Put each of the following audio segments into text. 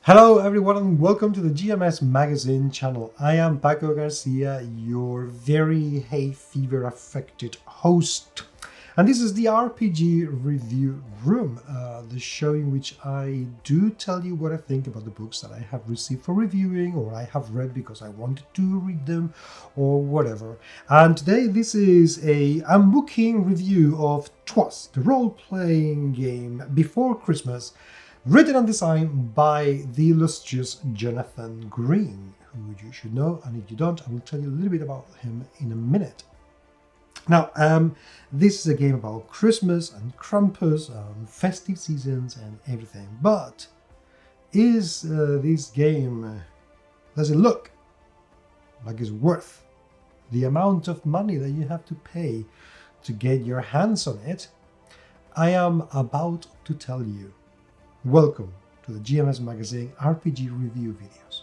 Hello everyone and welcome to the GMS Magazine channel. I am Paco Garcia, your very hay fever affected host. And this is the RPG review room, the show in which I do tell you what I think about the books that I have received for reviewing, or I have read because I wanted to read them, or whatever. And today this is a unbooking review of Twas, the role-playing game before Christmas, written and designed by the illustrious Jonathan Green, who you should know, and if you don't, I will tell you a little bit about him in a minute. Now, this is a game about Christmas and Krampus, festive seasons and everything, but is this game, does it look like it's worth the amount of money that you have to pay to get your hands on it? I am about to tell you. Welcome to the GMS Magazine RPG review videos.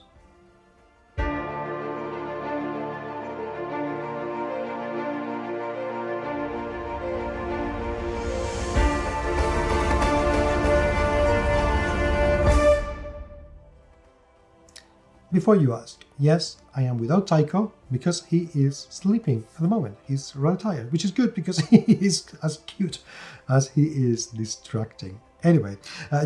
Before you ask, yes, I am without Tycho because he is sleeping at the moment. He's rather tired, which is good because he is as cute as he is distracting. Anyway,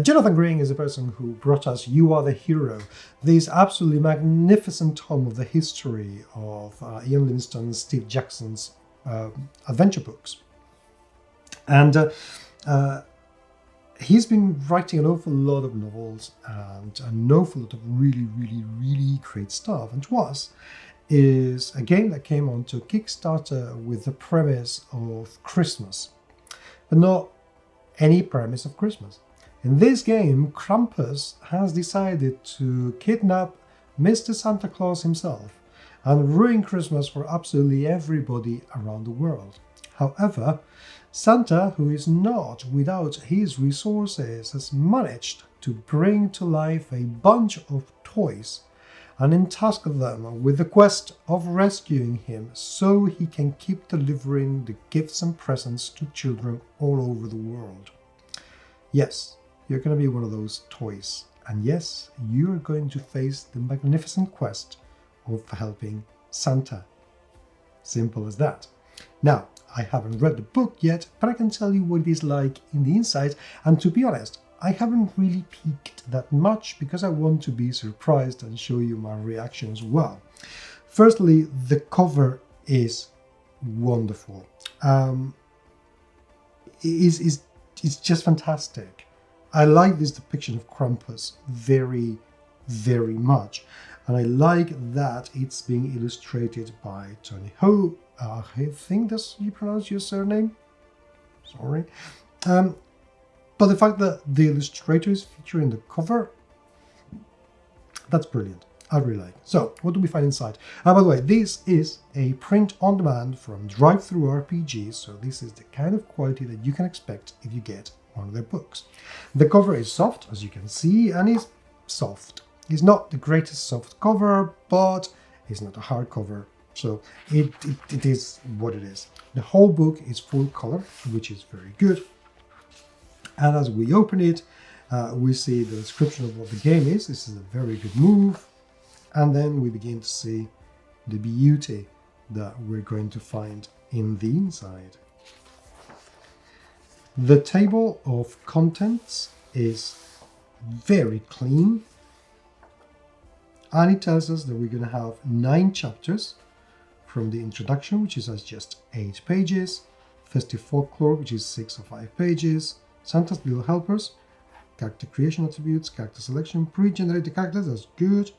Jonathan Green is the person who brought us You Are the Hero, this absolutely magnificent tome of the history of Ian Livingstone and Steve Jackson's adventure books. And he's been writing an awful lot of novels and an awful lot of really great stuff. And Twas is a game that came onto Kickstarter with the premise of Christmas, but not any premise of Christmas. In this game, Krampus has decided to kidnap Mr. Santa Claus himself and ruin Christmas for absolutely everybody around the world. However, Santa, who is not without his resources, has managed to bring to life a bunch of toys and entask them with the quest of rescuing him so he can keep delivering the gifts and presents to children all over the world. Yes, you're going to be one of those toys. And yes, you're going to face the magnificent quest of helping Santa. Simple as that. Now, I haven't read the book yet, but I can tell you what it is like in the inside. And to be honest, I haven't really peeked that much because I want to be surprised and show you my reaction as well. Firstly, the cover is wonderful. It's just fantastic. I like this depiction of Krampus very much. And I like that it's being illustrated by Tony Ho. I think that's how you pronounce your surname. Sorry. But the fact that the illustrator is featuring the cover, that's brilliant. I really like it. So, what do we find inside? By the way, this is a print-on-demand from Drive-Thru RPG, so this is the kind of quality that you can expect if you get one of their books. The cover is soft, as you can see, and is soft. It's not the greatest soft cover, but it's not a hard cover, so it is what it is. The whole book is full color, which is very good. And as we open it, we see the description of what the game is. This is a very good move. And then we begin to see the beauty that we're going to find in the inside. The table of contents is very clean. And it tells us that we're going to have 9 chapters from the introduction, which is just 8 pages. Festive Folklore, which is 6 or 5 pages. Santa's Little Helpers, character creation attributes, character selection, pre-generated characters, that's good.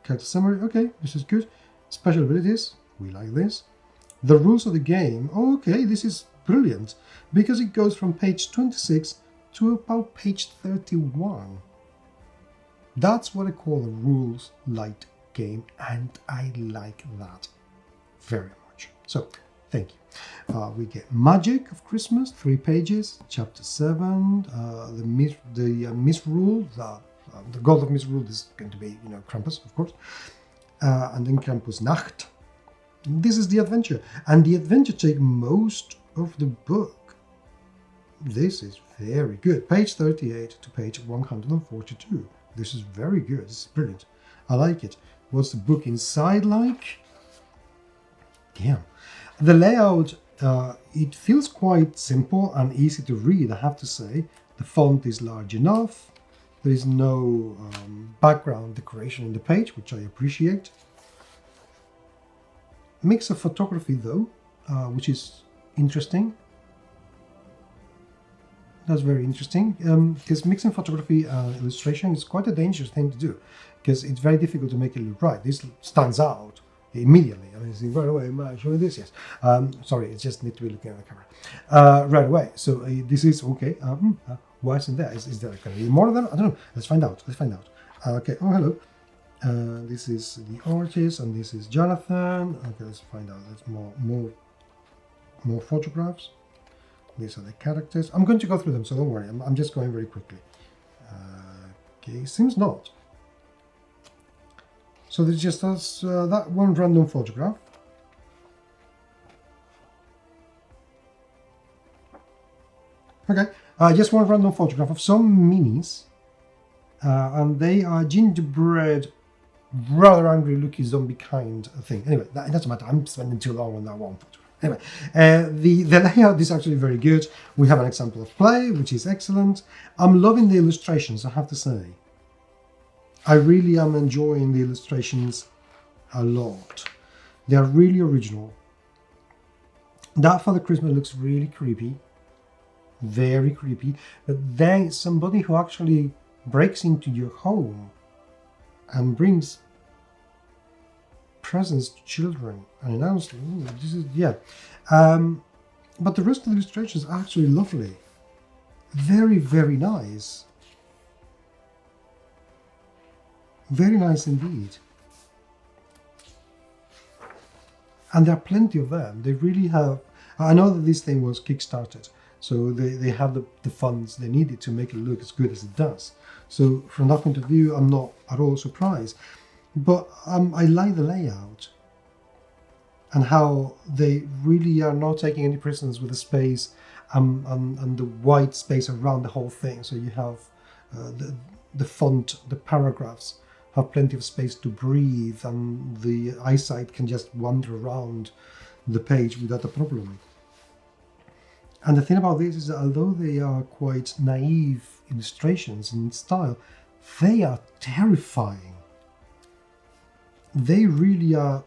Character summary, okay, this is good. Special abilities, we like this. The rules of the game, okay, this is brilliant because it goes from page 26 to about page 31. That's what I call a rules light game, and I like that very much. So, thank you. We get Magic of Christmas, 3 pages, chapter 7, the misrule, the god of misrule is going to be, Krampus, of course, and then Krampus Nacht. This is the adventure, and the adventure takes most of the book. This is very good. Page 38 to page 142. This is very good. This is brilliant. I like it. What's the book inside like? Damn. The layout, it feels quite simple and easy to read, I have to say. The font is large enough. There is no background decoration in the page, which I appreciate. Mix of photography though, which is interesting. That's very interesting, because mixing photography and illustration is quite a dangerous thing to do, because it's very difficult to make it look right. This stands out immediately. I mean, it's right away, am I showing this? Yes. Sorry, it just need to be looking at the camera. Right away. So this is okay. Why isn't there? Is there going to be more of them? I don't know. Let's find out. Okay. Oh, hello. This is the artist, and this is Jonathan. Okay, let's find out. There's more photographs. These are the characters. I'm going to go through them, so don't worry. I'm just going very quickly. Okay, seems not. So there's just that one random photograph. Okay, just one random photograph of some minis. And they are gingerbread, rather angry-looking zombie kind of thing. Anyway, it doesn't matter. I'm spending too long on that one photograph. Anyway, the layout is actually very good. We have an example of play, which is excellent. I'm loving the illustrations, I have to say. I really am enjoying the illustrations a lot. They are really original. That Father Christmas looks really creepy. Very creepy. But then somebody who actually breaks into your home and brings presents to children and announces, this is, yeah. But the rest of the illustrations are actually lovely. Very, very nice. Very nice indeed. And there are plenty of them. They really have, I know that this thing was kickstarted, so they have the funds they needed to make it look as good as it does. So from that point of view, I'm not at all surprised. But I like the layout and how they really are not taking any prisoners with the space and the white space around the whole thing. So you have the font, the paragraphs have plenty of space to breathe, and the eyesight can just wander around the page without a problem. And the thing about this is that although they are quite naive illustrations in style, they are terrifying. They really are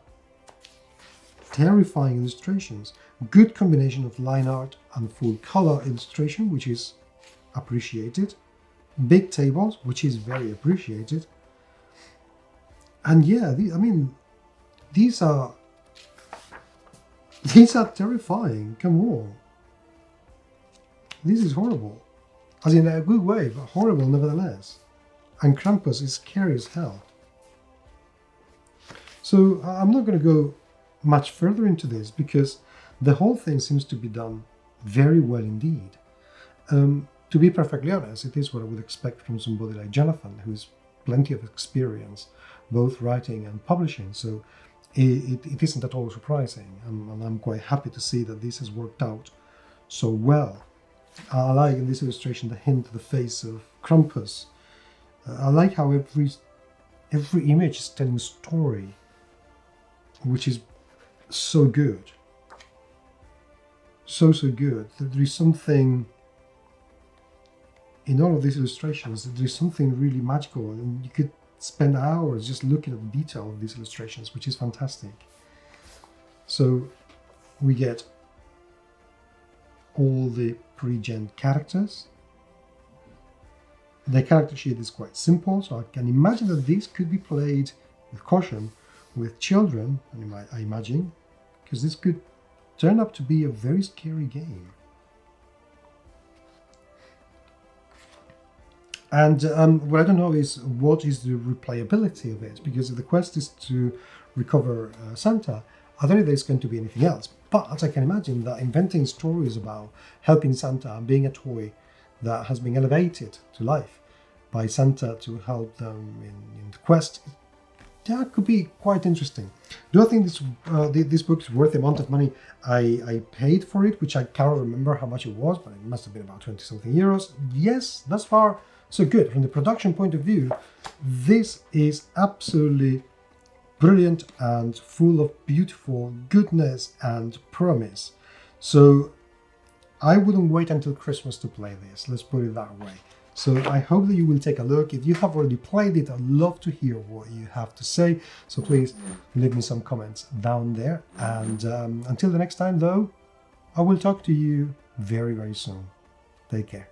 terrifying illustrations. Good combination of line art and full color illustration, which is appreciated. Big tables, which is very appreciated. And yeah, these are terrifying. Come on. This is horrible. As in a good way, but horrible nevertheless. And Krampus is scary as hell. So I'm not going to go much further into this because the whole thing seems to be done very well indeed. To be perfectly honest, it is what I would expect from somebody like Jonathan, who has plenty of experience, both writing and publishing. So it isn't at all surprising. And I'm quite happy to see that this has worked out so well. I like in this illustration the hint of the face of Krampus. I like how every image is telling a story, which is so good. So good. There is something in all of these illustrations, there is something really magical, and you could spend hours just looking at the detail of these illustrations, which is fantastic. So we get all the pre-gen characters. The character sheet is quite simple, so I can imagine that this could be played with caution with children, I imagine, because this could turn up to be a very scary game. And what I don't know is what is the replayability of it, because if the quest is to recover Santa, I don't know if there's going to be anything else. But I can imagine that inventing stories about helping Santa and being a toy that has been elevated to life by Santa to help them in the quest, that could be quite interesting. Do I think this book is worth the amount of money I paid for it, which I cannot remember how much it was, but it must have been about 20-something euros. Yes, thus far, So good. From the production point of view, this is absolutely brilliant and full of beautiful goodness and promise. So I wouldn't wait until Christmas to play this. Let's put it that way. So I hope that you will take a look. If you have already played it, I'd love to hear what you have to say. So please leave me some comments down there. And until the next time, though, I will talk to you very, very soon. Take care.